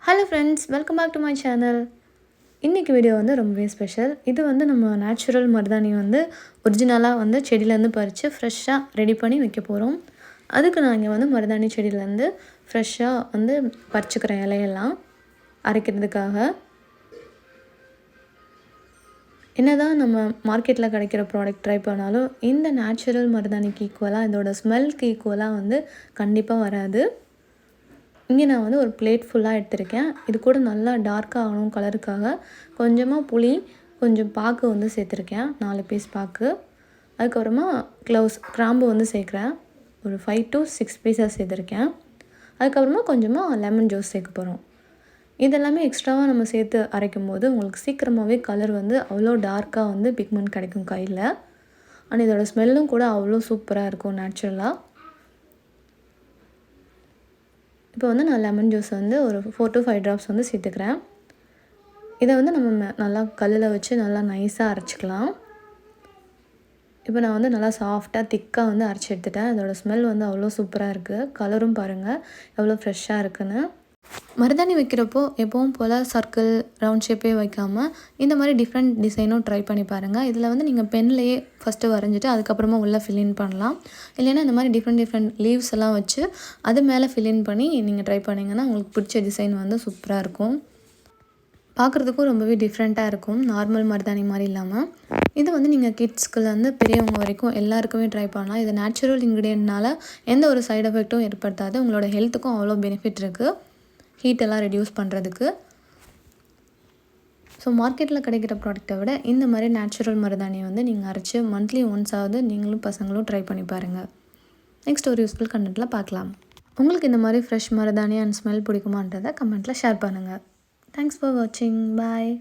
Hello friends, welcome back to my channel. இன்னைக்கு video வந்து ரொம்பவே ஸ்பெஷல். இது வந்து நம்ம நேச்சுரல் மருதாணி வந்து ஒரிஜினலா வந்து செடியில இருந்து பறிச்சு ஃப்ரெஷ்ஷா ரெடி பண்ணி வைக்க போறோம். அதுக்கு நான் இங்க வந்து மருதாணி செடியில இருந்து ஃப்ரெஷ்ஷா வந்து பறிச்சுக்கிற இலையெல்லாம் அரைக்கிறதுக்காக. என்னதான் நம்ம மார்க்கெட்ல கிடைக்கிற ப்ராடக்ட் ட்ரை பண்ணாலும் இந்த நேச்சுரல் மருதாணிக்கு ஈக்குவலா இதோட ஸ்மெல்க்கு ஈக்குவலா வந்து கண்டிப்பா வராது. இங்கே நான் வந்து ஒரு பிளேட் ஃபுல்லாக எடுத்திருக்கேன். இது கூட நல்லா டார்க்காக ஆகணும் கலருக்காக கொஞ்சமாக புளி கொஞ்சம் பாக்கு வந்து சேர்த்துருக்கேன், 4 பீஸ் பாக்கு. அதுக்கப்புறமா கிராம்பு வந்து சேர்க்குறேன், ஒரு 5 to 6 பீஸஸ் சேர்த்துருக்கேன். அதுக்கப்புறமா கொஞ்சமாக லெமன் ஜூஸ் சேர்க்க போகிறோம். இதெல்லாமே எக்ஸ்ட்ராவாக நம்ம சேர்த்து அரைக்கும் போது உங்களுக்கு சீக்கிரமாகவே கலர் வந்து அவ்வளோ டார்க்காக வந்து பிக்மெண்ட் கிடைக்கும் கையில். ஆனால் இதோட ஸ்மெல்லும் கூட அவ்வளோ சூப்பராக இருக்கும் நேச்சுரலாக. இப்போ வந்து நான் லெமன் ஜூஸ் வந்து ஒரு 4 to 5 ட்ராப்ஸ் வந்து சேர்த்துக்கிறேன். இதை வந்து நம்ம நல்லா கல்லில் வச்சு நல்லா நைஸாக அரைச்சிக்கலாம். இப்போ நான் வந்து நல்லா சாஃப்டாக திக்காக வந்து அரைச்சி எடுத்துட்டேன். அதோடய ஸ்மெல் வந்து அவ்வளோ சூப்பராக இருக்குது. கலரும் பாருங்கள் எவ்வளோ ஃப்ரெஷ்ஷாக இருக்குன்னு. மருதாணி வைக்கிறப்போ எப்பவும் போல் சர்க்கிள் ரவுண்ட் ஷேப்பே வைக்காமல் இந்த மாதிரி டிஃப்ரெண்ட் டிசைனும் ட்ரை பண்ணி பாருங்கள். இதில் வந்து நீங்கள் பென்லேயே ஃபஸ்ட்டு வரைஞ்சிட்டு அதுக்கப்புறமா உள்ளே ஃபில்லின் பண்ணலாம். இல்லைன்னா இந்த மாதிரி டிஃப்ரெண்ட் லீவ்ஸ் எல்லாம் வச்சு அது மேலே ஃபில்லின் பண்ணி நீங்கள் ட்ரை பண்ணிங்கன்னா உங்களுக்கு பிடிச்ச டிசைன் வந்து சூப்பராக இருக்கும். பார்க்குறதுக்கும் ரொம்பவே டிஃப்ரெண்ட்டாக இருக்கும், நார்மல் மருதாணி மாதிரி இல்லாமல். இது வந்து நீங்கள் கிட்ஸ்க்குலேருந்து பெரியவங்க வரைக்கும் எல்லாருக்குமே ட்ரை பண்ணலாம். இது நேச்சுரல் இன்க்ரீடியன்ட்னால எந்த ஒரு சைடு எஃபெக்ட்டும் ஏற்படுத்தாது. உங்களோட ஹெல்த்துக்கும் அவ்வளோ பெனிஃபிட் இருக்குது, ஹீட்டெல்லாம் ரெடியூஸ் பண்ணுறதுக்கு. ஸோ மார்க்கெட்டில் கிடைக்கிற ப்ராடக்ட்டை விட இந்த மாதிரி நேச்சுரல் மருதாணியை வந்து நீங்கள் அரைச்சி மந்த்லி ஒன்ஸாவது நீங்களும் பசங்களும் ட்ரை பண்ணி பாருங்கள். நெக்ஸ்ட் ஒரு யூஸ்ஃபுல் கண்டென்ட்டில் பார்க்கலாம். உங்களுக்கு இந்த மாதிரி ஃப்ரெஷ் மருதாணி அண்ட் ஸ்மெல் பிடிக்குமான்றதை கமெண்ட்டில் ஷேர் பண்ணுங்கள். தேங்க்ஸ் ஃபார் வாட்சிங். பாய்.